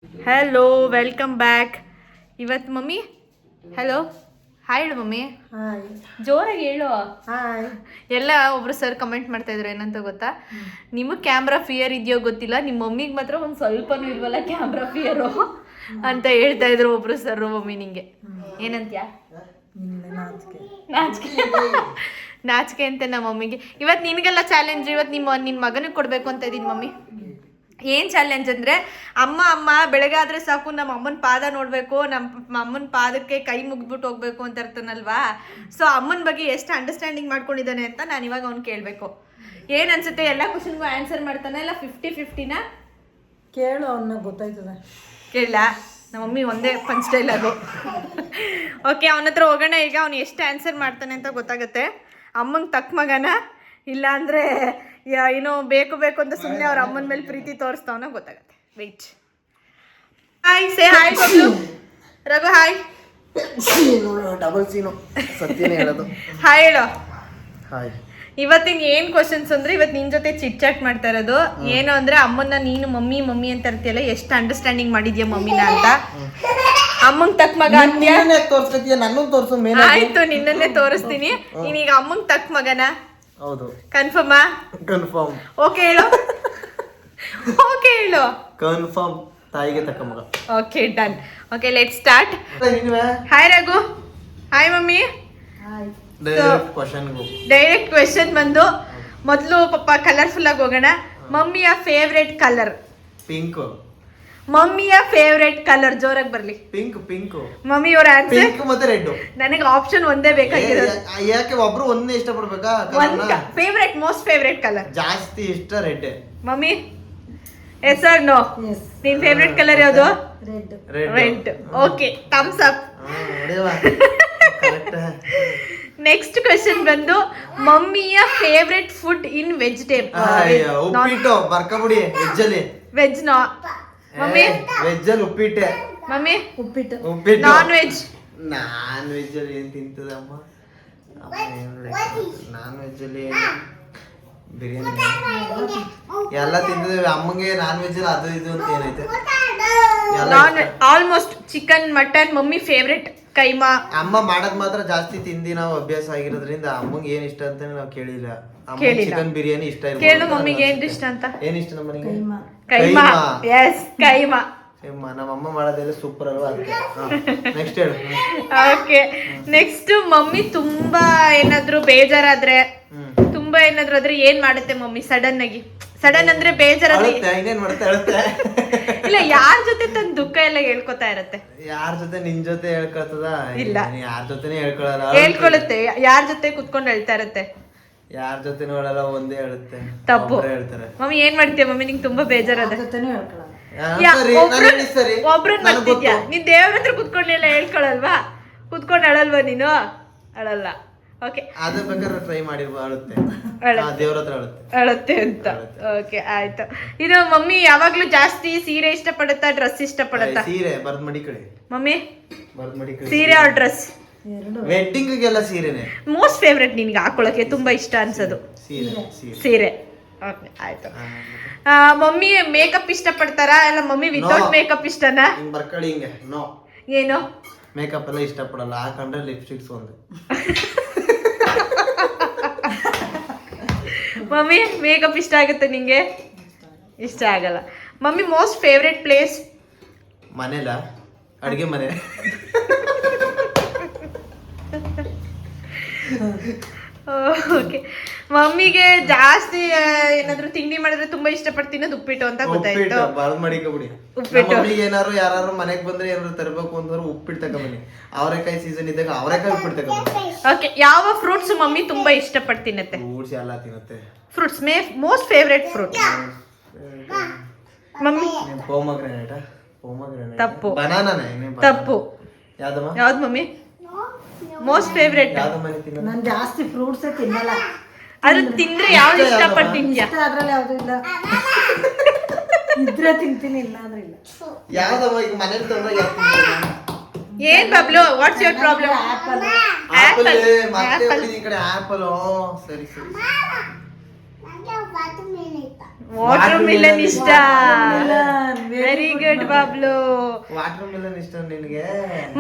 Hello, welcome back. ಇವತ್ತು mummy hello hi ಹೇಳು mummy. Hi. ಜೋರಾಗಿ ಹೇಳು. ಹಾಯ್. ಎಲ್ಲ ಒಬ್ರು ಸರ್ ಕಮೆಂಟ್ ಮಾಡ್ತಾ ಇದ್ರು ಏನಂತ ಗೊತ್ತಾ, ನಿಮಗೆ ಕ್ಯಾಮ್ರಾ ಫಿಯರ್ ಇದೆಯೋ ಗೊತ್ತಿಲ್ಲ, ನಿಮ್ಮ ಮಮ್ಮಿಗೆ ಮಾತ್ರ ಒಂದು ಸ್ವಲ್ಪನೂ ಇಲ್ವಲ್ಲ ಕ್ಯಾಮ್ರಾ ಫಿಯರು ಅಂತ ಹೇಳ್ತಾ ಇದ್ರು ಒಬ್ರು ಸರ್. ಮಮ್ಮಿ ನಿಂಗೆ ಏನಂತ್ಯಾ? ನಾಚಿಕೆ ನಾಚಿಕೆ ಅಂತ ನಮ್ಮ ಮಮ್ಮಿಗೆ. ಇವತ್ತು ನಿನಗೆಲ್ಲ ಚಾಲೆಂಜ್. ಇವತ್ತು ನಿನ್ನ ಮಗನಿಗೆ ಕೊಡಬೇಕು ಅಂತ ಇದ್ದೀನಿ ಮಮ್ಮಿ. ಏನು ಚಾಲೆಂಜ್ ಅಂದರೆ, ಅಮ್ಮ ಬೆಳಗಾದ್ರೆ ಸಾಕು ನಮ್ಮ ಅಮ್ಮನ ಪಾದ ನೋಡಬೇಕು, ನಮ್ಮ ಅಮ್ಮನ ಪಾದಕ್ಕೆ ಕೈ ಮುಗ್ಬಿಟ್ಟು ಹೋಗ್ಬೇಕು ಅಂತ ಇರ್ತಾನಲ್ವಾ. ಸೊ ಅಮ್ಮನ ಬಗ್ಗೆ ಎಷ್ಟು ಅಂಡರ್ಸ್ಟ್ಯಾಂಡಿಂಗ್ ಮಾಡ್ಕೊಂಡಿದ್ದಾನೆ ಅಂತ ನಾನು ಇವಾಗ ಅವ್ನು ಕೇಳಬೇಕು. ಏನು ಅನ್ಸುತ್ತೆ? ಎಲ್ಲ ಕ್ವಶನ್ಗೂ ಆನ್ಸರ್ ಮಾಡ್ತಾನೆ ಇಲ್ಲ 50-50ನಾ? ಕೇಳು, ಅವನ್ನ ಗೊತ್ತಾಯ್ತದೆ. ಕೇಳ ನಮ್ಮ ಮಮ್ಮಿ ಒಂದೇ ಪಂಚ್ ಡೈಲಾಗು. ಓಕೆ, ಅವನ ಹತ್ರ ಹೋಗೋಣ ಈಗ. ಅವ್ನು ಎಷ್ಟು ಆನ್ಸರ್ ಮಾಡ್ತಾನೆ ಅಂತ ಗೊತ್ತಾಗುತ್ತೆ. ಅಮ್ಮಂಗೆ ತಕ್ಕ ಮಗನ ಇಲ್ಲ ಅಂದರೆ ಏನೋ ಬೇಕು ಅಂತ ಸುಮ್ಮನೆ ಅವ್ರ ಅಮ್ಮನ ಮೇಲೆ ಪ್ರೀತಿ ತೋರಿಸ್ತಾವನ ಗೊತ್ತಾಗತ್ತೆ. Wait. Hi, say hi Bablu. Raghu hi. Double Seenu ಸತ್ಯನೇ ಹೇಳೋದು. ಹಾಯ್ ಹೇಳೋ. ಹಾಯ್. ಇವತ್ತಿನ ಏನು ಕ್ವಶನ್ಸ್ ಅಂದ್ರೆ, ಇವತ್ತು ನಿನ್ ಜೊತೆ ಚಿಟ್ ಚಾಟ್ ಮಾಡ್ತಾ ಇರೋದು. ಏನು ಅಂದ್ರೆ, ಅಮ್ಮನ್ನ ನೀನು ಮಮ್ಮಿ ಅಂತ ಇರ್ತೀಯಲ್ಲ, ಎಷ್ಟು ಅಂಡರ್ಸ್ಟ್ಯಾಂಡಿಂಗ್ ಮಾಡಿದ್ಯಾ ಮಮ್ಮಿನ ಅಂತ. ಅಮ್ಮಂಗ್ ತಕ್ಕ ಮಗ ಅಂತ್ಯಾ? ಆಯ್ತು, ನಿನ್ನನ್ನೇ ತೋರಿಸ್ತೀನಿ. ನೀನೀಗ ಅಮ್ಮಂಗ್ ತಕ್ಕ ಮಗನ? ಹೌದು. ಕನ್ಫರ್ಮಾ? ಕನ್ಫರ್ಮ್. ಓಕೆ ಹೇಳು. ಓಕೆ ಹೇಳು. ಕನ್ಫರ್ಮ್. ತಾಯಿಗೆ ತಕ್ಕ ಮಗ. Okay, done. Okay, let start. Hi Raghu. Hi mummy. Direct question ಬಂದು, ಮೊದಲು ಪಾಪ ಕಲರ್ಫುಲ್ ಆಗಿ ಹೋಗೋಣ. ಮಮ್ಮಿಯ ಫೇವ್ರೆಟ್ ಕಲರ್? ಪಿಂಕ್. ಮಮ್ಮಿಯ ಫೇವ್ರೆಟ್ ಕಲರ್ ಜೋರಾಗಿ ಬರ್ಲಿ. ಪಿಂಕ್. ಮಮ್ಮಿ ಅವರ ಆನ್ಸರ್ ಪಿಂಕ್ ಮತ್ತೆ ರೆಡ್. ನನಗೆ ಆಪ್ಷನ್ ಒಂದೇ ಬೇಕಾಗಿರೋದು. ಯಾಕೆ ಒಬ್ರು ಒಂದೇ ಇಷ್ಟಪಡ್ಬೇಕಾ? Favourite, most favourite colour. ಜಾಸ್ತಿ ಇಷ್ಟ red. Mummy yes or no? ನಿನ್ ಫೇವ್ರೆಟ್ ಕಲರ್ ಯಾವುದು? Red. Okay, thumbs up. Next question ಬಂದು, ಮಮ್ಮಿಯ ಫೇವ್ರೆಟ್ ಫುಡ್ ಇನ್ ಉಪ್ಪಿಟ್ಟು. ಬರ್ಕಬುಡಿ ವೆಜ್ ನೋ ಮಮ್ಮಿ? ವೆಜ್ ಅಲ್ಲಿ ಉಪ್ಪಿಟ್ಟೆ. ಮಮ್ಮಿ ಉಪ್ಪಿಟ್ಟು. ನಾನ್ ವೆಜ್ ಅಲ್ಲಿ ಏನ್ ತಿಂತದಮ್ಮ? ನಾನ್ ವೆಜ್ ಅಲ್ಲಿ ಬಿರಿಯಾನಿ ಎಲ್ಲ ತಿಂತಿದ್ದೇವೆ. ಅಮ್ಮಂಗೆ ನಾನ್ ವೆಜ್ ಅಲ್ಲಿ ಅದು ಇದು ಅಂತ ಏನೈತೆ? Almost chicken, mutton. Mummy favourite keema. ಅಮ್ಮ ಮಾಡದ್ ಮಾತ್ರ ಜಾಸ್ತಿ ತಿಂದಿ ನಾವು ಅಭ್ಯಾಸ ಆಗಿರೋದ್ರಿಂದ ಅಮ್ಮಂಗೆ ಏನ್ ಇಷ್ಟ ಅಂತ ನಾವು ಕೇಳಿಲ್ಲ. ಚಿಕನ್ ಬಿರಿಯಾನಿ ಇಷ್ಟ ಇಲ್ಲ. ಕೇಳು ಮಮ್ಮಿಗೆ ಏನ್ ಇಷ್ಟ ಅಂತ. ಏನ್ ಇಷ್ಟ ನಮ್ಮ ಮನೆಗೆ? ಕೈಮಾ. ಎಸ್, ಕೈಮಾ. ನಮ್ಮ ಅಮ್ಮ ಮಾಡೋದೆಲ್ಲ ಸೂಪರ್ ಅಲ್ವಾ, ಅದಕ್ಕೆ. ನೆಕ್ಸ್ಟ್ ಹೇಳು. ಓಕೆ, ನೆಕ್ಸ್ಟ್ ಮಮ್ಮಿ ತುಂಬಾ ಏನಾದ್ರು ಬೇಜಾರಾದ್ರೆ, ತುಂಬಾ ಏನಾದ್ರು ಆದ್ರೆ ಏನ್ ಮಾಡುತ್ತೆ ಮಮ್ಮಿ? ಸಡನ್ ಆಗಿ, ಸಡನ್ ಅಂದ್ರೆ ಬೇಜಾರಾದ್ರೆ ಇಲ್ಲ, ಯಾರ ಜೊತೆ ತನ್ನ ದುಃಖ ಎಲ್ಲ ಹೇಳ್ಕೊತಾ ಇರತ್ತೆ? ಯಾರ ಜೊತೆ? ನಿನ್ ಜೊತೆ ಹೇಳ್ಕೊತದ? ಇಲ್ಲ, ಯಾರ ಜೊತೆನೇ ಹೇಳ್ಕೊಳಲ್ಲ. ಹೇಳ್ಕೊಳುತ್ತೆ. ಯಾರ ಜೊತೆ ಕುತ್ಕೊಂಡು ಹೇಳ್ತಾ ಇರತ್ತೆ? ಯಾರ ಜೊತೆ ನೋಡಲ್ಲ, ಒಂದೇ ಹೇಳುತ್ತೆ. ತಪ್ಪು ಹೇಳ್ತಾರೆ. ಮಮ್ಮಿ ಏನ್ ಮಾಡ್ತೀಯ ಮಮ್ಮಿ? ನಿಂಗೆ ತುಂಬಾ ಬೇಜಾರದ? ಒಬ್ರನ್ನ ಮಾಡ್ತಿದ್ಯಾ ನೀನ್? ದೇವ್ರ ಹತ್ರ ಕುತ್ಕೊಂಡೆಲ್ಲ ಹೇಳ್ಕೊಳಲ್ವಾ? ಕುತ್ಕೊಂಡು ಅಳಲ್ವಾ ನೀನು? ಅಳಲ್ಲ. ಓಕೆ, ಅದ ಬೇಕಾದ್ರೆ ಟ್ರೈ ಮಾಡಿ ಅಳುತ್ತೆ. ದೇವ್ರ ಹತ್ರ ಅಳುತ್ತೆ ಅಂತ. ಓಕೆ, ಆಯ್ತು. ಇದು ಮಮ್ಮಿ ಯಾವಾಗ್ಲೂ ಜಾಸ್ತಿ ಸೀರೆ ಇಷ್ಟಪಡುತ್ತಾ, ಡ್ರೆಸ್ ಇಷ್ಟಪಡುತ್ತಾ? ಸೀರೆ. ಬರ್ದ್ ಮಡಿ ಕಡೆ ಮಮ್ಮಿ ಬರ್ದ್ ಮಡಿ ಕಡೆ. ಸೀರೆ ಆರ್ ಡ್ರೆಸ್? ವೆಡ್ಡಿಂಗ್ ಗೆಲ್ಲ ಸೀರೆನೆ. ಮೋಸ್ಟ್ ಫೇವ್ರೆಟ್ ನಿನ್ಗೆ ಹಾಕೊಳಕ್ಕೆ ತುಂಬಾ ಇಷ್ಟ ಅನ್ಸೋದು? ಸೀರೆ. ಓಕೆ, ಆಯ್ತು. ಮಮ್ಮಿ ಮೇಕಪ್ ಇಷ್ಟಪಡ್ತಾರಾ ಇಲ್ಲ ಮಮ್ಮಿ ವಿತೌಟ್ ಮೇಕಪ್ ಇಷ್ಟನಾ? ಬರ್ಕಳಿ ಹಿಂಗೆ. ನೋ. ಏನು ಮೇಕಪ್ ಎಲ್ಲ ಇಷ್ಟಪಡಲ್ಲ. ಹಾಕೊಂಡ್ರೆ ಲಿಪ್ಸ್ಟಿಕ್ಸ್ ಒಂದು. ಮಮ್ಮಿ ಮೇಕಪ್ ಇಷ್ಟ ಆಗುತ್ತೆ ನಿಂಗೆ? ಇಷ್ಟ ಆಗಲ್ಲ. Mummy most favourite place? ಮನೆಲ ಅಡುಗೆ ಮನೆ. ಓಕೆ, ಮಮ್ಮಿಗೆ ಜಾಸ್ತಿ ಏನಾದ್ರು ತಿಂಡಿ ಮಾಡಿದ್ರೆ ತುಂಬಾ ಇಷ್ಟಪಡ್ತೀನಿ ಅದು ಉಪ್ಪಿಟ್ಟು ಅಂತ ಗೊತ್ತಾಯ್ತು. ಉಪ್ಪಿಟ್ಟು. ಏನಾರು ಯಾರು ಮನೆಗೆ ಬಂದ್ರೆ ಏನಾದ್ರು ತರಬೇಕು ಅಂತಂದ್ರೆ ಉಪ್ಪಿಟ್ಟು ತಗೊಂಬನ್ನಿ. ಅವರೆಕಾಯಿ ಸೀಸನ್ ಇದ್ದಾಗ ಅವರೆಕಾಯಿ ಉಪ್ಪಿಟ್ಟು ತಗೊಂಬನ್ನಿ. ಓಕೆ, ಯಾವ ಫ್ರೂಟ್ಸ್ ಮಮ್ಮಿ ತುಂಬಾ ಇಷ್ಟಪಡ್ತಿನತ್ತೆ? ಫ್ರೂಟ್ಸ್ ಎಲ್ಲ ತಿನ್ನತ್ತೆ. Fruits most favourite fruit mummy? Pomegranate. ತಪ್ಪು. ಬನಾನಾನೇ. ತಪ್ಪು. ಯಾವ್ದು ಮಮ್ಮಿ ಮೋಸ್ಟ್ ಫೇವ್ರೆಟ್? ನಾನು ಜಾಸ್ತಿ ಫ್ರೂಟ್ಸ್ ತಿನ್ನಲ್ಲ. ಅದು ತಿಂದ್ರೆ ಯಾವ್ದು ಇಷ್ಟಪಡ್ತೀನ್ಯಾ? ಅದ್ರಲ್ಲಿ ಯಾವ್ದು ಇಲ್ಲ. ಇದ್ರೆ ತಿಂತೀನಿ, ಇಲ್ಲ ಅಂದ್ರೆ ಇಲ್ಲ. ಯಾವ್ದವ ಈಗ ಮನೇಲಿ ತಂದ್ರೆ ಏನ್ Bablu? What's your problem? Apple. ಮತ್ತೆ ಈ ಕಡೆ ಆಪಲ್. ಸರಿ. ವಾಟರ್ ಮಿಲನ್ ಇಷ್ಟ. Very very good Bablu. Watermelon ಇಷ್ಟ ನಿನಗೆ?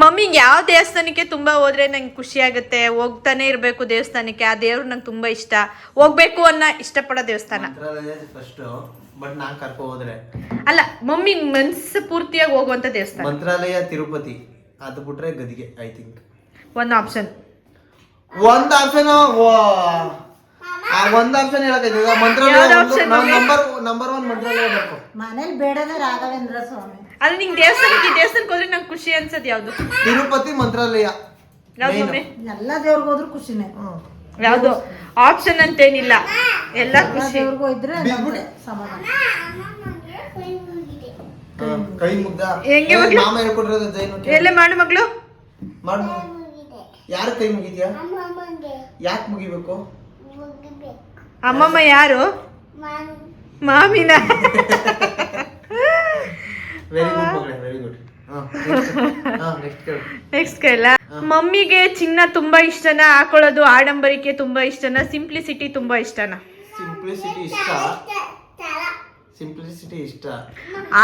ಮಮ್ಮಿಗೆ ಯಾವ ದೇವಸ್ಥಾನಕ್ಕೆ ತುಂಬಾ ಹೋದ್ರೆ ನಂಗೆ ಖುಷಿ ಆಗುತ್ತೆ, ಹೋಗ್ತಾನೆ ಇರ್ಬೇಕು ದೇವಸ್ಥಾನಕ್ಕೆ. ಆ ದೇವ್ರು ನಂಗೆ ತುಂಬಾ ಇಷ್ಟ, ಹೋಗ್ಬೇಕು ಅನ್ನೋ ಇಷ್ಟಪಡೋ ದೇವಸ್ಥಾನ. ಫಸ್ಟ್ ಬಟ್ ನಾನ್ ಕರ್ಕೊ ಹೋದ್ರೆ ಅಲ್ಲ, ಮಮ್ಮಿ ಮನ್ಸು ಪೂರ್ತಿಯಾಗಿ ಹೋಗುವಂತ ದೇವಸ್ಥಾನ ಮಂತ್ರಾಲಯ, ತಿರುಪತಿ, ಅದು ಬಿಟ್ರೆ ಗದಿಗೆ. ಐ ಥಿಂಕ್ ಒಂದು ಆಪ್ಷನ್. ಒಂದ್ ಆಪ್ಷನ್ ಒಂದ್ ಆಪ್ಷನ್ ಹೇಳಕೈತಿ. ಮಂತ್ರಾಲಯ ಯಾವ್ದು option ನಂಬರ್ 1 ಮಂತ್ರಾಲಯ ಬೇಕು. ಮನೇಲಿ ಬೇಡದೆ ರಾಘವೇಂದ್ರ ಸ್ವಾಮಿ. ಅಲ್ಲಿ ನಿಂಗೆ ದೇವಸ್ಥಾನಕ್ಕೆ ಹೋದ್ರೆ ನಂಗೆ ಖುಷಿ ಅನ್ಸದ್ ಯಾವ್ದು? ತಿರುಪತಿ, ಮಂತ್ರಾಲಯ. ಯಾವ್ದು ಮಮ್ಮಿ? ಎಲ್ಲ ದೇವ್ರಿಗೆ ಹೋದ್ರು ಖುಷಿನೇ. ಯಾವ್ದು ಆಪ್ಷನ್ ಅಂತೇನಿಲ್ಲ, ಎಲ್ಲ ಎಲ್ಲ ಖುಷಿ. ದೇವ್ರಿಗೂ ಇದ್ರೆ ಬಿಟ್ಬಿಡಿ. ನಮ್ಗೆ ಸಮಾಧಾನ. ಕೈ ಮುಗ್ದ ಹೆಂಗೆ ಮಗ್ಳು? ಮಾಮ ಹೇಳ್ಕೊಟ್ಟಿರೋದು ಜೈನು ಎಲ್ಲ ಮಾಡು ಮಗಳು. ಮಾಡು. ಯಾರು ಕೈ ಮುಗಿದ್ಯಾ? ಯಾಕೆ ಮುಗಿಬೇಕು? ಅಮ್ಮಮ್ಮ ಯಾರು? ಮಾಮಿನ. ವೆರಿ ಗುಡ್ ಮಗಳೇ, ವೆರಿ ಗುಡ್. ನೆಕ್ಸ್ಟ್ ಕೇಳು. ನೆಕ್ಸ್ಟ್ ಕೈಲ ಮಮ್ಮಿಗೆ ಚಿನ್ನ ತುಂಬಾ ಇಷ್ಟನಾ, ಹಾಕೊಳ್ಳೋದು ಆಡಂಬರಿಕೆ ತುಂಬಾ ಇಷ್ಟನಾ, ಸಿಂಪ್ಲಿಸಿಟಿ ತುಂಬಾ ಇಷ್ಟನಾ? ಸಿಂಪ್ಲಿಸಿಟಿ ಇಷ್ಟ. ಸಿಂಪ್ಲಿಸಿಟಿ ಇಷ್ಟ.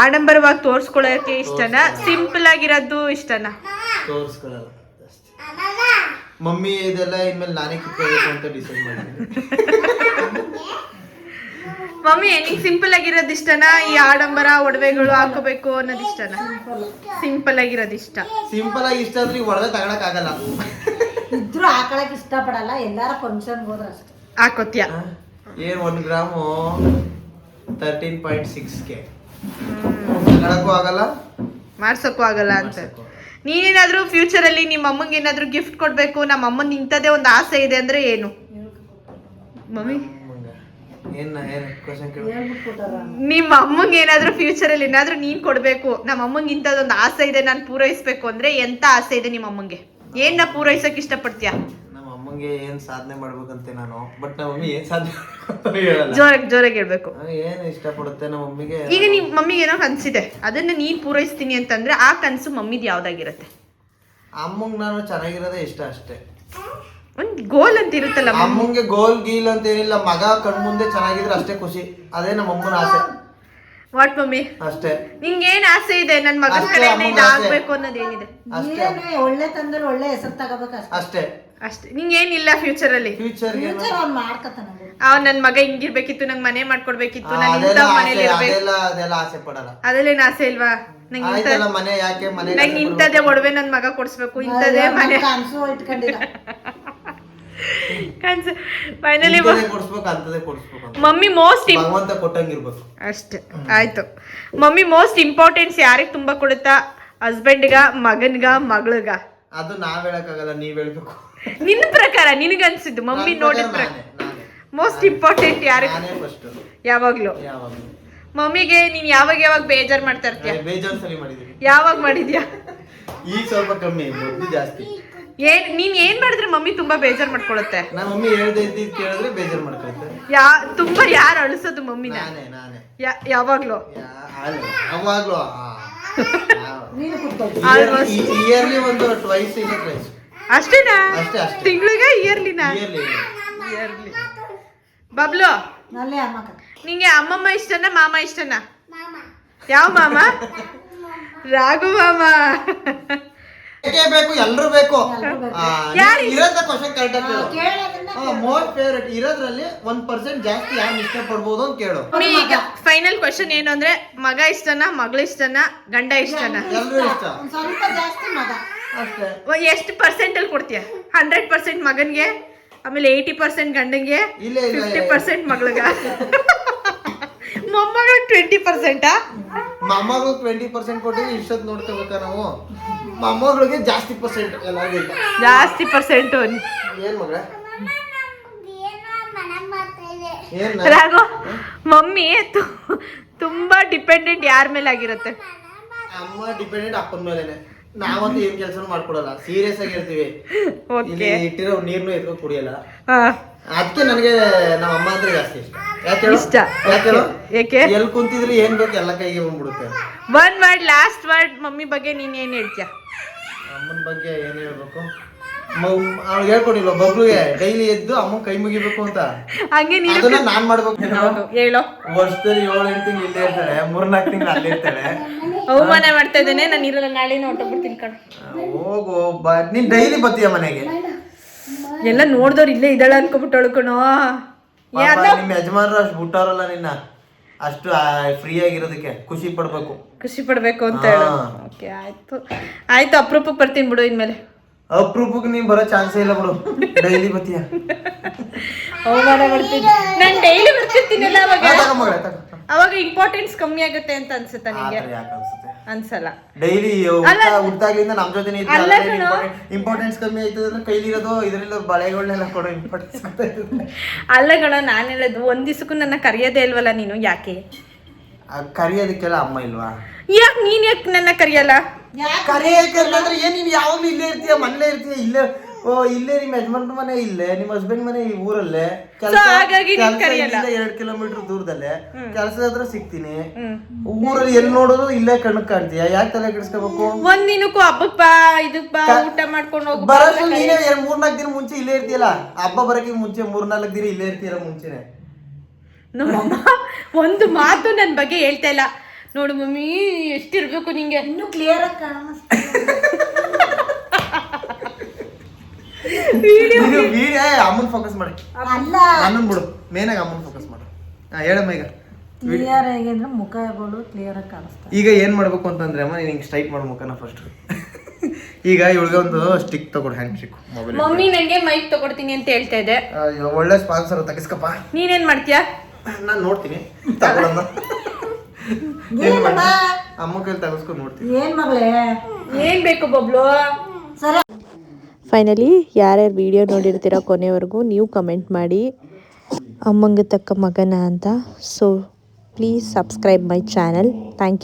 ಆಡಂಬರವಾಗಿ ತೋರ್ಸ್ಕೊಳ್ಳೋಕೆ ಇಷ್ಟನಾ, ಸಿಂಪಲ್ ಆಗಿರೋದು ಇಷ್ಟನಾ? ತೋರಿಸ್ಕೊಳ್ಳಲ್ಲ ಜಾಸ್ತಿ. ಮಮ್ಮಿ ಇದೆಲ್ಲ ಇನ್ಮೇಲೆ ನಾನೇ ಕಿತ್ಕೋಬೇಕು ಅಂತ ಡಿಸೈಡ್ ಮಾಡಿದ್ದೀನಿ. ಮಮ್ಮಿ ನಿಂಗೆ ಸಿಂಪಲ್ ಆಗಿರೋದು ಇಷ್ಟನಾ, ಈ ಆಡಂಬರ ಒಡವೆಗಳು ಹಾಕೋಬೇಕು ಅನ್ನೋದು ಇಷ್ಟನಾ? ಸಿಂಪಲ್ ಆಗಿರೋದು ಇಷ್ಟ. ಸಿಂಪಲ್ ಆಗಿ ಇಷ್ಟ ಅಂದ್ರೆ ಈಗ ಒಡವೆ ತಗೊಳಕ್ ಆಗಲ್ಲ. ಇದ್ರು ಹಾಕೊಳಕ್ ಇಷ್ಟಪಡಲ್ಲ, ಎಲ್ಲಾರ ಫಂಕ್ಷನ್ ಹೋದ್ರೆ ಅಷ್ಟೇ ಹಾಕೋತ್ಯಾ? ಏನ್ 1 ಗ್ರಾಮು 13.6K ತಗೊಳಕ್ಕೂ ಆಗಲ್ಲ, ಮಾಡ್ಸಕ್ಕೂ ಆಗಲ್ಲ ಅಂತ. ನೀನೇನಾದ್ರೂ ಫ್ಯೂಚರ್ ಅಲ್ಲಿ ನಿಮ್ಮ ಅಮ್ಮಂಗೆ ಏನಾದ್ರೂ ಗಿಫ್ಟ್ ಕೊಡ್ಬೇಕು, ನಮ್ಮ ಅಮ್ಮನ ಇಂಥದ್ದೇ ಒಂದು ಆಸೆ ಇದೆ ಅಂದ್ರೆ ಏನು ಮಮ್ಮಿ? ಏನ್ ಕ್ವಶನ್ ಕೇಳು. ಹೇಳ್ಬಿಟ್ಟು ಕೊಟ್ಟಾರ. ನಿಮ್ಮ ಅಮ್ಮಂಗೆ ಏನಾದ್ರೂ ಫ್ಯೂಚರ್ ಅಲ್ಲಿ ಏನಾದ್ರೂ ನೀನ್ ಕೊಡ್ಬೇಕು, ನಮ್ಮ ಅಮ್ಮಂಗೆ ಇಂಥದ್ದೊಂದು ಆಸೆ ಇದೆ ನಾನು ಪೂರೈಸ್ಬೇಕು ಅಂದ್ರೆ ಎಂತ ಆಸೆ ಇದೆ ನಿಮ್ಮ ಅಮ್ಮಂಗೆ? ಏನ್ನ ಪೂರೈಸಕ್ ಇಷ್ಟಪಡ್ತೀಯಾ? ನಮ್ಮ ಅಮ್ಮಂಗೆ ಏನ್ ಸಾಧನೆ ಮಾಡ್ಬೇಕಂತೆ ನಾನು, ಬಟ್ ನಮ್ಮ ಮಮ್ಮಿ ಏನ್ ಸಾಧನೆ ಹೇಳಲ್ಲ. ಜೋರಾಗಿ ಹೇಳ್ಬೇಕು. ಏನ್ ಇಷ್ಟಪಡುತ್ತೆ ನಮ್ಮ ಮಮ್ಮಿಗೆ? ಈಗ ನಿಮ್ ಮಮ್ಮಿಗೆ ಏನೋ ಕನ್ಸಿದೆ, ಅದನ್ನ ನೀನ್ ಪೂರೈಸ್ತೀನಿ ಅಂತಂದ್ರೆ ಆ ಕನ್ಸು ಮಮ್ಮಿದ್ ಯಾವ್ದಾಗಿರತ್ತೆ? ಅಮ್ಮಂಗ್ ನಾನು ಚೆನ್ನಾಗಿರೋದೇ ಇಷ್ಟ ಅಷ್ಟೇ. ಒಂದ್ ಗೋಲ್ ಅಂತ ಇರುತ್ತಲ್ಲ ಮಮ್ಮಿ. ಅಮ್ಮಂಗೆ ಗೋಲ್ ಗೀಲ್ ಅಂತ ಏನಿಲ್ಲ, ಮಗ ಕಣ್ಮುಂದೆ ಚೆನ್ನಾಗಿದ್ರೆ ಅಷ್ಟೇ ಖುಷಿ. ಅದೇ ನಮ್ಮ ಅಮ್ಮನ ಆಸೆ ವಾಟ್ ಮಮ್ಮಿ? ಅಷ್ಟೇ. ನಿಂಗೆ ಏನ್ ಆಸೆ ಇದೆ? ನನ್ ಮಗನ ಅಷ್ಟೇ, ಕಡೆಯಿಂದ ಅಮ್ಮನ ಇದು ಆಸೆ. ಆಗ್ಬೇಕು ಅನ್ನೋದೇನಿದೆ? ಅಷ್ಟೇ ಏನು ಒಳ್ಳೆ ತಂದ್ರೆ ಒಳ್ಳೆ ಹೆಸರು ತಗೋಬೇಕು ಅಷ್ಟೇ. ಅಷ್ಟೇ. ಅಷ್ಟೇ. ನಿಂಗೇನಿಲ್ಲ ಫ್ಯೂಚರ್ ಅಲ್ಲಿ? ಫ್ಯೂಚರ್ಗೆ ಫ್ಯೂಚರ್ ಅವ್ನು ಮಾಡ್ಕತಾನ. ನನ್ ಮಗ ಹಿಂಗಿರ್ಬೇಕಿತ್ತು, ನಂಗೆ ಮನೆ ಮಾಡ್ಕೊಡ್ಬೇಕಿತ್ತು, ನಾನು ಇಂಥ ಮನೇಲಿ ಇರ್ಬೇಕು, ಅದೆಲ್ಲ ಆಸೆ ಪಡಲ್ಲ. ಅದಲ್ಲೇನ್ ಆಸೆ ಇಲ್ವಾ? ನಂಗೆ ಆಯ್ತಲ್ಲ, ಮನೆ ಯಾಕೆ ಮನೆ ನಂಗೆ ಇಂಥದೇ ಒಡವೆ ನನ್ ಮಗ ಕೊಡ್ಸ್ಬೇಕು, ಇಂಥದೇ ಮನೆ ಕನ್ಸು ಇಟ್ಕೊಂಡಿಲ್ಲ. ಕನ್ಸು. ಫೈನಲಿ ಕೊಡ್ಸ್ಬೇಕು, ಅಂತದೇ ಕೊಡ್ಸ್ಬೇಕು ಅಂತ. ಮಮ್ಮಿ ಮೋಸ್ಟ್ ಭಗವಂತ ಕೊಟ್ಟಂಗಿರ್ಬೇಕು ಅಷ್ಟೇ. ಆಯ್ತು. ಮಮ್ಮಿ ಮೋಸ್ಟ್ ಇಂಪಾರ್ಟೆನ್ಸ್ ಯಾರಿಗ್ ತುಂಬಾ ಕೊಡುತ್ತಾ? ಹಸ್ಬೆಂಡ್ಗ, ಮಗನ್ಗ, ಮಗಳಗ? ಅದು ನಾವ್ ಹೇಳಕ್ಕಾಗಲ್ಲ, ನೀವ್ ಹೇಳ್ಬೇಕು. ನಿನ್ನ ಪ್ರಕಾರ ನಿನಗನ್ಸಿದ್ದು ಮಮ್ಮಿ ನೋಡಿದ ಪ್ರಕಾರ ಮೋಸ್ಟ್ ಇಂಪಾರ್ಟೆಂಟ್ ಯಾರಿಗೆ? ನಾನೇ ಫಸ್ಟ್ ಯಾವಾಗ್ಲೂ. ಯಾವಾಗ್ಲೂ ಮಮ್ಮಿಗೆ ನೀನ್ ಯಾವಾಗ ಬೇಜಾರ್ ಮಾಡ್ತಾ ಇರ್ತೀಯ? ಬೇಜಾನ್ ಸರಿ ಮಾಡಿದೀನಿ. ಯಾವಾಗ ಮಾಡಿದ್ಯಾ? ಈಗ ಸ್ವಲ್ಪ ಕಮ್ಮಿ, ಮೊದ್ಲು ಜಾಸ್ತಿ. ನೀನ್ ಏನ್ ಮಾಡಿದ್ರೆ ಮಮ್ಮಿ ತುಂಬಾ ಬೇಜಾರ್ ಮಾಡ್ಕೊಳುತ್ತೆ? ನಮ್ಮ ಮಮ್ಮಿ ಹೇಳ್ದೆ ಇದ್ದಿದ್ ಕೇಳಿದ್ರೆ ಬೇಜಾರ್ ಮಾಡ್ಕೊಳ್ತಾರೆ. ತುಂಬಾ ಯಾರು ಅಳಿಸೋದು ಮಮ್ಮಿನ? ನಾನೇ ಯಾವಾಗ್ಲೂ? ಯಾವಾಗ್ಲೂ ನೀನು ಕುತ್ಕೊಳ್ತೀನಿ. ಇಯರ್ಲಿ ಒಂದು ಟ್ವೈಸ್ ಇಲ್ಲ ಟ್ವೈಸ್ ಅಷ್ಟೇನಾ? ಅಷ್ಟೇ. ತಿಂಗಳಿಗೆ ಇಯರ್ಲಿನಾ? ಇಯರ್ಲಿ. ಬಬ್ಲು, ನಲ್ಲೇ ಅಮ್ಮಕ್ಕ. ನಿಂಗೆ ಅಮ್ಮಮ್ಮ ಇಷ್ಟನಾ ಮಾಮ ಇಷ್ಟನಾ? ಯಾವ ಮಾಮ? ರಾಘು ಮಾಮ. ಬೇಕು, ಎಲ್ರು ಬೇಕು. ಯಾರು? ಇರೋದ ಕ್ವಶನ್ ಕರೆಕ್ಟ್ ಆಗಿ ಕೇಳೋದನ್ನ ಮೋಸ್ಟ್ ಫೇವ್ರೆಟ್ ಇರೋದ್ರಲ್ಲಿ 1% ಜಾಸ್ತಿ ಯಾರು ಇಷ್ಟ ಪಡ್ಬೋದು ಅಂತ ಕೇಳು. ಈಗ ಫೈನಲ್ ಕ್ವಶನ್ ಏನು ಅಂದ್ರೆ, ಮಗ ಇಷ್ಟನಾ, ಮಗಳು ಇಷ್ಟನಾ, ಗಂಡ ಇಷ್ಟನಾ? ಎಲ್ರು ಇಷ್ಟ ಒಂದ್ ಸ್ವಲ್ಪ ಜಾಸ್ತಿ ಮಗ ಅಷ್ಟೇ. ಎಷ್ಟು ಪರ್ಸೆಂಟ್ ಅಲ್ಲಿ ಕೊಡ್ತೀಯ? 100% ಮಗನ್ಗೆ, ಆಮೇಲೆ 80% ಗಂಡಂಗೆ, ಇಲ್ಲ 50% ಮಗಳಿಗೆ, ಮೊಮ್ಮಗಳು 20%? ಮೊಮ್ಮಗಳು 20% ಕೊಟ್ಟಿವಿ. ಇಷ್ಟೊತ್ತು ನೋಡ್ಕೋಬೇಕ ನಾವು. ಮೊಮ್ಮಗಳಿಗೆ ಜಾಸ್ತಿ ಪರ್ಸೆಂಟ್ ಎಲ್ಲರಿಗಿಂತ ಜಾಸ್ತಿ ಪರ್ಸೆಂಟ್. ಏನ್ ಮಗಳ? ಏನ್ ರಾಘು, ಮಮ್ಮಿ ತುಂಬಾ ಡಿಪೆಂಡೆಂಟ್ ಯಾರ ಮೇಲೆ ಆಗಿರುತ್ತೆ? ಅಮ್ಮ ಡಿಪೆಂಡೆಂಟ್ ಅಪ್ಪನ ಮೇಲೆನೆ. ನಾವಂತೂ ಏನ್ ಕೆಲಸ ಮಾಡ್ಕೊಡಲ್ಲ, ಸೀರಿಯಸ್ ಆಗಿ ಇರ್ತೀವಿ. ಇಲ್ಲಿ ಇಟ್ಟಿರೋ ನೀರ್ನು ಎತ್ಕೊ ಕುಡಿಯಲ್ಲ. ಅದಕ್ಕೆ ನನಗೆ ನಮ್ಮ ಅಮ್ಮ ಅಂದ್ರೆ ಜಾಸ್ತಿ ಇಷ್ಟ. ಇಷ್ಟ. ಯಾಕೆ? ಎಲ್ಲಿ ಕುಂತಿದ್ರು ಏನ್ ಬೇಕು ಎಲ್ಲ ಕೈಗೆ ಬಂದ್ಬಿಡುತ್ತೆ. One word, last word mummy ಬಗ್ಗೆ ನೀನ್ ಏನ್ ಹೇಳ್ತೀಯ? ಅಮ್ಮನ ಬಗ್ಗೆ ಏನ್ ಹೇಳ್ಬೇಕು? ಅವ್ಳಿಗೆ ಹೇಳ್ಕೊಡಿಲ್ವ ಬಬ್ಲುಗೆ ಡೈಲಿ ಎದ್ದು ಅಮ್ಮ ಕೈ ಮುಗಿಬೇಕು ಅಂತ. ಹಂಗೆ ನೀನು ಅದನ್ನ ನಾನ್ ಮಾಡ್ಬೇಕು. ಹೌದು, ಹೇಳೋ. ವರ್ಷದಲ್ಲಿ 7-8 ತಿಂಗಳು ಇಲ್ಲೇ ಇರ್ತಾಳೆ, 3-4 ತಿಂಗಳು ಅಲ್ಲೇ ಇರ್ತಾಳೆ. ಅವಮಾನ ಮಾಡ್ತಾ ಇದ್ದೇನೆ, ನಾನು ಇರಲ್ಲ, ನಾಳೆನೇ ಹೊಟ್ಟೋಗ್ಬಿಡ್ತೀನಿ ಕಣ. ಹೋಗು ನೀನ್ ಡೈಲಿ ಬತ್ತೀಯ ಮನೆಗೆ. ಎಲ್ಲ ನೋಡ್ದವ್ರು ಇಲ್ಲೇ ಇದ್ದಾಳ ಅನ್ಕೊಬಿಟ್ಟು ಅಳ್ಕೊಣೋ. ನಿಮ್ ಯಜಮಾನ್ರು ಅಷ್ಟು ಬಿಟ್ಟಾರಲ್ಲ ನಿನ್ನ, ಅಷ್ಟು ಫ್ರೀ ಆಗಿರೋದಕ್ಕೆ ಖುಷಿ ಪಡ್ಬೇಕು ಅಂತ ಹೇಳು. ಓಕೆ, ಆಯ್ತು ಅಪರೂಪಕ್ಕೆ ಬರ್ತೀನಿ ಬಿಡು ಇನ್ಮೇಲೆ. ಅಪ್ರೂಪಕ್ಕೆ ನೀನ್ ಬರೋ ಚಾನ್ಸೇ ಇಲ್ಲ ಬಿಡು, ಡೈಲಿ ಬತ್ತೀಯ. ಅವಮಾನ ಮಾಡ್ತೀನಿ, ನಾನು ಡೈಲಿ ಬರ್ತಿರ್ತೀನಲ್ಲ ಅವಾಗ ಇಂಪಾರ್ಟೆನ್ಸ್ ಕಮ್ಮಿ ಆಗುತ್ತೆ ಅಂತ ಅನ್ಸುತ್ತಾ ನಿಂಗೆ? ಅನ್ಸಲ್ಲ. ಡೈಲಿ ಹುಟ್ಟಾಗ್ಲಿಂದ ನಮ್ ಜೊತೆ ಇಂಪಾರ್ಟೆನ್ಸ್ ಕಮ್ಮಿ ಆಯ್ತದ ಅಂದ್ರೆ ಕೈಲಿರೋದು ಇದ್ರೆಲ್ಲ ಬಳೆಗಳನ್ನೆಲ್ಲ ಕೊಡೋ ಇಂಪಾರ್ಟೆನ್ಸ್. ಅಲ್ಲ ಕಣ, ನಾನು ಹೇಳೋದು ಒಂದ್ ದಿವಸಕ್ಕೂ ನನ್ನ ಕರೆಯೋದೇ ಇಲ್ವಲ್ಲ ನೀನು, ಯಾಕೆ ಕರಿಯೋದಕ್ಕೆಲ್ಲ ಅಮ್ಮ ಇಲ್ವಾ? ನೀನ್ ಯಾಕೆ ನನ್ನ ಕರಿಯಲ್ಲ? ಕರಿಯಕ್ಕೆ ಏನ್ ನೀನ್ ಯಾವಾಗ್ಲೂ ಇಲ್ಲೇ ಇರ್ತೀಯ, ಮನೇಲೇ ಇರ್ತೀಯ. ಇಲ್ಲೇ ನಿಮ್ ಯಜಮಾನ್ರ ಮನೆ ಇಲ್ಲೇ, ನಿಮ್ ಹಸ್ಬೆಂಡ್ ಮನೆ ಈ ಊರಲ್ಲೇ. ಹಾಗಾಗಿ 2 ಕಿಲೋಮೀಟರ್ ದೂರದಲ್ಲೇ ಕೆಲಸದ ಹತ್ರ ಸಿಗ್ತೀನಿ. ಊರಲ್ಲಿ ಎಲ್ಲಿ ನೋಡೋದು ಇಲ್ಲೇ ಕಣ್ಣಕ್ ಕಾಣ್ತೀಯ, ಯಾಕೆ ತಲೆ ಕೆಡಿಸ್ಕೋಬೇಕು? ಒಂದ್ ದಿನಕ್ಕೂ ಹಬ್ಬಕ್ ಬಾ, ಇದಕ್ ಬಾ, ಊಟ ಮಾಡ್ಕೊಂಡು ಹೋಗು. ಬರೋದು ನೀನೇ 3-4 ದಿನ ಮುಂಚೆ ಇಲ್ಲೇ ಇರ್ತೀಯಲ್ಲ. ಹಬ್ಬ ಬರಕ್ಕೆ ಮುಂಚೆ 3-4 ದಿನ ಇಲ್ಲೇ ಇರ್ತೀರ ಮುಂಚೆನೆ. ನಮ್ಮಮ್ಮ ಒಂದು ಮಾತು ನನ್ ಬಗ್ಗೆ ಹೇಳ್ತಾ ಇಲ್ಲ ನೋಡು ಮಮ್ಮಿ, ಎಷ್ಟಿರ್ಬೇಕು ನಿಂಗೆ. ಇನ್ನೂ ಕ್ಲಿಯರ್ ಆಗಿ ಅಮ್ಮನ್ ಫೋಕಸ್ ಮಾಡಿ, ಅಲ್ಲ ಅಮ್ಮನ್ ಬಿಡು, ಮೇನ್ ಆಗಿ ಅಮ್ಮನ್ ಫೋಕಸ್ ಮಾಡು. ಹೇಳಮ್ಮ ಈಗ ಕ್ಲಿಯರ್ ಆಗಿ ಅಂದ್ರೆ ಮುಖಗಳು ಕ್ಲಿಯರ್ ಆಗಿ ಕಾಣಿಸ್ತಾರೆ. ಈಗ ಏನ್ ಮಾಡ್ಬೇಕು ಅಂತಂದ್ರೆ ಅಮ್ಮ, ನೀನ್ ಸ್ಟ್ರೈಟ್ ಮಾಡು ಮುಖನ ಫಸ್ಟ್. ಈಗ ಇವಳಿಗೆ ಒಂದು ಸ್ಟಿಕ್ ತಗೊಡು, ಹ್ಯಾಂಡ್ ಸ್ಟಿಕ್. ಮೊಬೈಲ್ ಮಮ್ಮಿ ನಂಗೆ ಮೈಕ್ ತಗೊಡ್ತೀನಿ ಅಂತ ಹೇಳ್ತಾ ಇದೆ. ಒಳ್ಳೆ ಸ್ಪಾನ್ಸರ್ ತೆಗಿಸ್ಕಪ್ಪ. ನೀನೇನ್ ಮಾಡ್ತೀಯಾ? ನಾನ್ ನೋಡ್ತೀನಿ ತಗೊಳಮ್ಮ. ಅಮ್ಮ ಕೈಲಿ ತಗಸ್ಕೊಂಡು ನೋಡ್ತೀನಿ. ಏನ್ ಮಗಳೇ, ಏನ್ ಬೇಕು ಬಬ್ಲು? ಸರಿ. ಫೈನಲಿ ಯಾರ್ಯಾರು ವಿಡಿಯೋ ನೋಡಿರ್ತೀರೋ ಕೊನೆವರೆಗೂ ನೀವು ಕಮೆಂಟ್ ಮಾಡಿ ಅಮ್ಮಂಗೆ ತಕ್ಕ ಮಗನ ಅಂತ. So please subscribe my channel. Thank you.